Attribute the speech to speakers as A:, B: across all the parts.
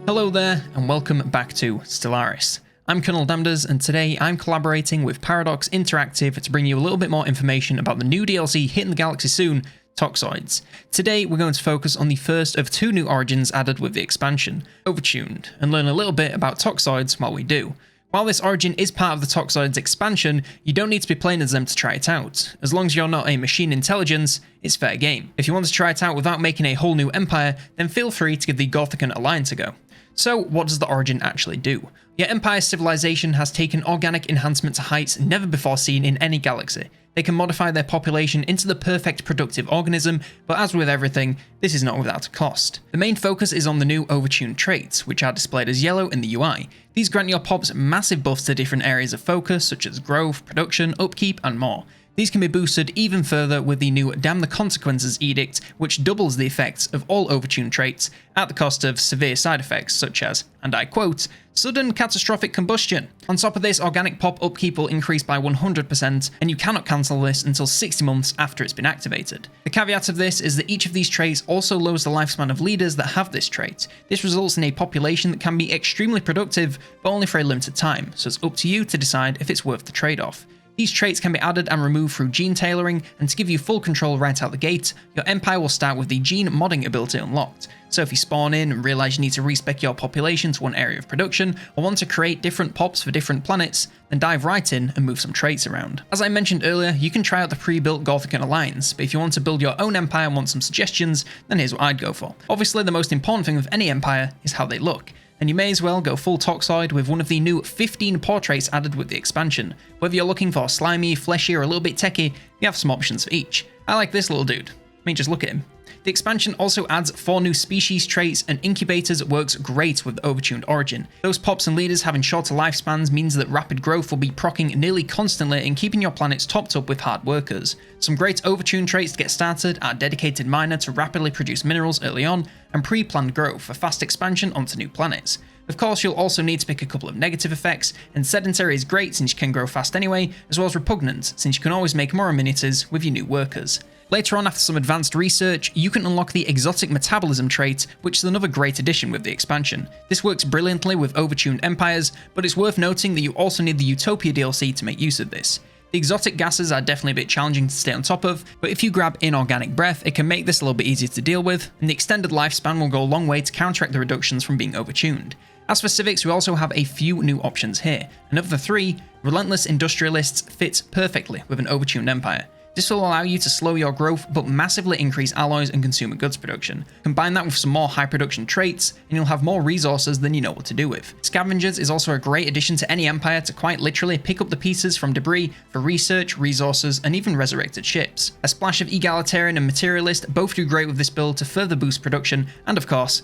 A: Hello there, and welcome back to Stellaris. I'm Colonel Damders, and today I'm collaborating with Paradox Interactive to bring you a little bit more information about the new DLC hitting the galaxy soon, Toxoids. Today we're going to focus on the first of two new origins added with the expansion, Overtuned, and learn a little bit about Toxoids while we do. While this origin is part of the Toxoids expansion, you don't need to be playing as them to try it out. As long as you're not a machine intelligence, it's fair game. If you want to try it out without making a whole new empire, then feel free to give the Gothican Alliance a go. So what does the origin actually do? Your empire's civilization has taken organic enhancement to heights never before seen in any galaxy. They can modify their population into the perfect productive organism, but as with everything, this is not without a cost. The main focus is on the new Overtuned Traits, which are displayed as yellow in the UI. These grant your pops massive buffs to different areas of focus, such as growth, production, upkeep, and more. These can be boosted even further with the new Damn the Consequences Edict, which doubles the effects of all Overtuned traits at the cost of severe side effects such as, and I quote, sudden catastrophic combustion. On top of this, organic pop upkeep will increase by 100%, and you cannot cancel this until 60 months after it's been activated. The caveat of this is that each of these traits also lowers the lifespan of leaders that have this trait. This results in a population that can be extremely productive, but only for a limited time, so it's up to you to decide if it's worth the trade-off. These traits can be added and removed through gene tailoring, and to give you full control right out the gate, your empire will start with the gene modding ability unlocked. So if you spawn in and realise you need to respec your population to one area of production, or want to create different pops for different planets, then dive right in and move some traits around. As I mentioned earlier, you can try out the pre-built Gothican Alliance, but if you want to build your own empire and want some suggestions, then here's what I'd go for. Obviously, the most important thing with any empire is how they look. And you may as well go full Toxoid with one of the new 15 portraits added with the expansion. Whether you're looking for slimy, fleshy, or a little bit techy, you have some options for each. I like this little dude. I mean, just look at him. The expansion also adds 4 new species traits, and incubators works great with the Overtuned Origin. Those pops and leaders having shorter lifespans means that rapid growth will be proccing nearly constantly and keeping your planets topped up with hard workers. Some great Overtuned traits to get started are dedicated miner to rapidly produce minerals early on, and pre-planned growth for fast expansion onto new planets. Of course, you'll also need to pick a couple of negative effects, and sedentary is great since you can grow fast anyway, as well as repugnant since you can always make more amenities with your new workers. Later on, after some advanced research, you can unlock the exotic Metabolism trait, which is another great addition with the expansion. This works brilliantly with Overtuned empires, but it's worth noting that you also need the Utopia DLC to make use of this. The exotic gases are definitely a bit challenging to stay on top of, but if you grab inorganic breath, it can make this a little bit easier to deal with, and the extended lifespan will go a long way to counteract the reductions from being overtuned. As for Civics, we also have a few new options here, and of the 3, Relentless Industrialists fits perfectly with an Overtuned empire. This will allow you to slow your growth but massively increase alloys and consumer goods production. Combine that with some more high production traits and you'll have more resources than you know what to do with. Scavengers is also a great addition to any empire to quite literally pick up the pieces from debris for research, resources, and even resurrected ships. A splash of egalitarian and materialist both do great with this build to further boost production, and of course,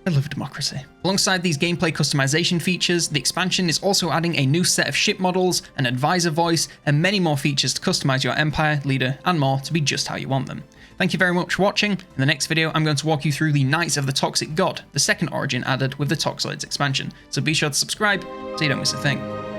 A: I love democracy. Alongside these gameplay customization features, the expansion is also adding a new set of ship models, an advisor voice, and many more features to customize your empire, leader, and more to be just how you want them. Thank you very much for watching. In the next video, I'm going to walk you through the Knights of the Toxic God, the second origin added with the Toxoids expansion. So be sure to subscribe so you don't miss a thing.